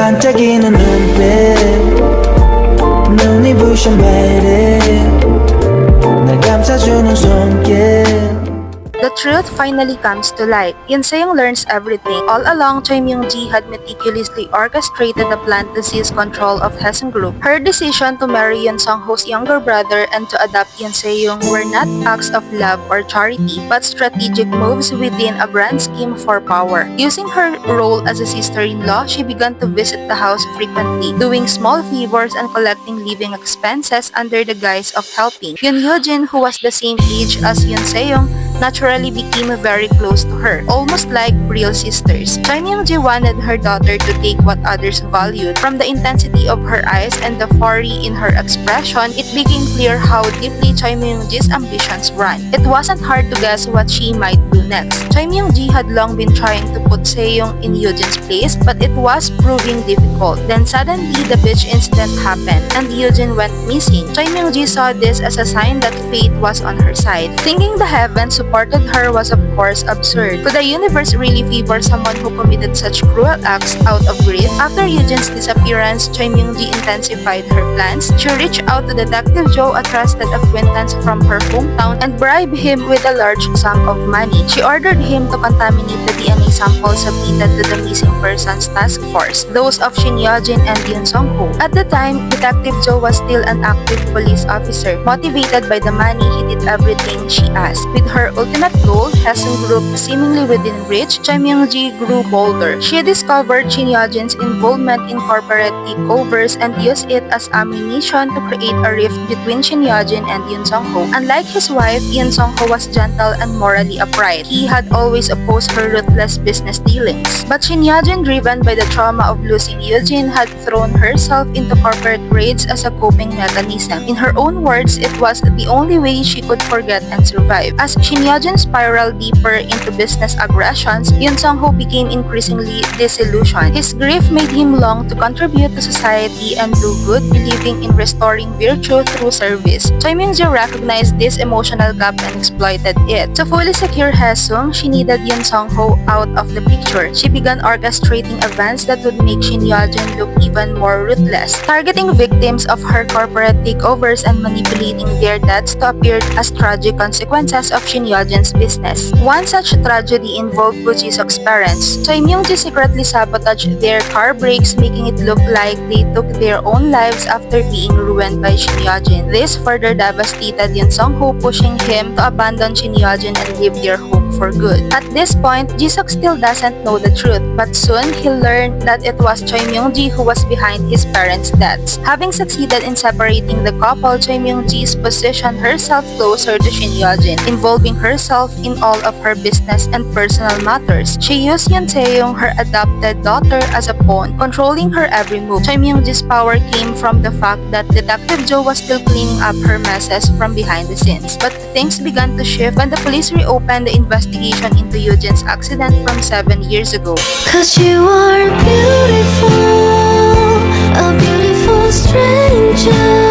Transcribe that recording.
반짝이는 눈빛 눈이 부셔 매일 날 감싸주는 손길. The truth finally comes to light. Yoon Se-young learns everything. All along, Choi Myung-ji had meticulously orchestrated a plan to seize control of Hyesung Group. Her decision to marry Yoon Sung-ho's younger brother and to adopt Yoon Se-young were not acts of love or charity, but strategic moves within a grand scheme for power. Using her role as a sister-in-law, she began to visit the house frequently, doing small favors and collecting living expenses under the guise of helping. Yoon Hyo-jin, who was the same age as Yoon Se-young, naturally became very close to her, almost like real sisters. Choi Myung-ji wanted her daughter to take what others valued. From the intensity of her eyes and the fury in her expression, it became clear how deeply Choi Myung-ji's ambitions ran. It wasn't hard to guess what she might do next. Choi Myung-ji had long been trying to put Se-young in Yoo-jin's place, but it was proving difficult. Then suddenly, the beach incident happened, and Yoo-jin went missing. Choi Myung-ji saw this as a sign that fate was on her side. Thinking the heavens supported her was of course absurd. Could the universe really favor someone who committed such cruel acts out of greed? After Yoo-jin's disappearance, Choi Myung-ji intensified her plans. She reached out to Detective Joe, a trusted acquaintance from her hometown, and bribed him with a large sum of money. She ordered him to contaminate the DNA samples submitted to the missing persons task force, those of Shin Hyo-jin and Yoon Sung-ho. At the time, Detective Joe was still an active police officer. Motivated by the money, he did everything she asked. With her ultimate goal, Hyesung Group seemingly within reach, Choi Myung-ji grew bolder. She discovered Shin Hyo-jin's involvement in corporate takeovers and used it as ammunition to create a rift between Shin Hyo-jin and Yoon Sung-ho. Unlike his wife, Yoon Sung-ho was gentle and morally upright. He had always opposed her ruthless business dealings. But Shin Hyo-jin, driven by the trauma of losing Yoo-jin, had thrown herself into corporate raids as a coping mechanism. In her own words, it was the only way she could forget and survive. As Shin Hyo-jin spiraled deeper into business aggressions, Yoon Sung-ho became increasingly disillusioned. His grief made him long to contribute to society and do good, believing in restoring virtue through service. Choi Myung-ji recognized this emotional gap and exploited it. To fully secure Hyesung, she needed Yoon Sung-ho out of the picture. She began orchestrating events that would make Shin Hyo-jin look even more ruthless, targeting victims of her corporate takeovers and manipulating their deaths to appear as tragic consequences of Shin Hyo-jin's business. One such tragedy involved Woo Ji-suk's parents. Choi Myung-ji secretly sabotaged their car brakes, making it look like they took their own lives after being ruined by Shin Hyo-jin. This further devastated Yoon Sung-ho, pushing him to abandon Shin Hyo-jin and leave their home for good. At this point, Ji-suk still doesn't know the truth, but soon he learned that it was Choi Myung-ji who was behind his parents' deaths. Having succeeded in separating the couple, Choi Myung-ji's positioned herself closer to Shin Hyo-jin, involving herself in all of her business and personal matters. She used Yoon Se-young, her adopted daughter, as a pawn, controlling her every move. Choi Myung-ji's power came from the fact that Detective Joe was still cleaning up her messes from behind the scenes. But things began to shift when the police reopened the investigation into Yoo-jin's accident from 7 years ago. 'Cause you are beautiful, a beautiful stranger.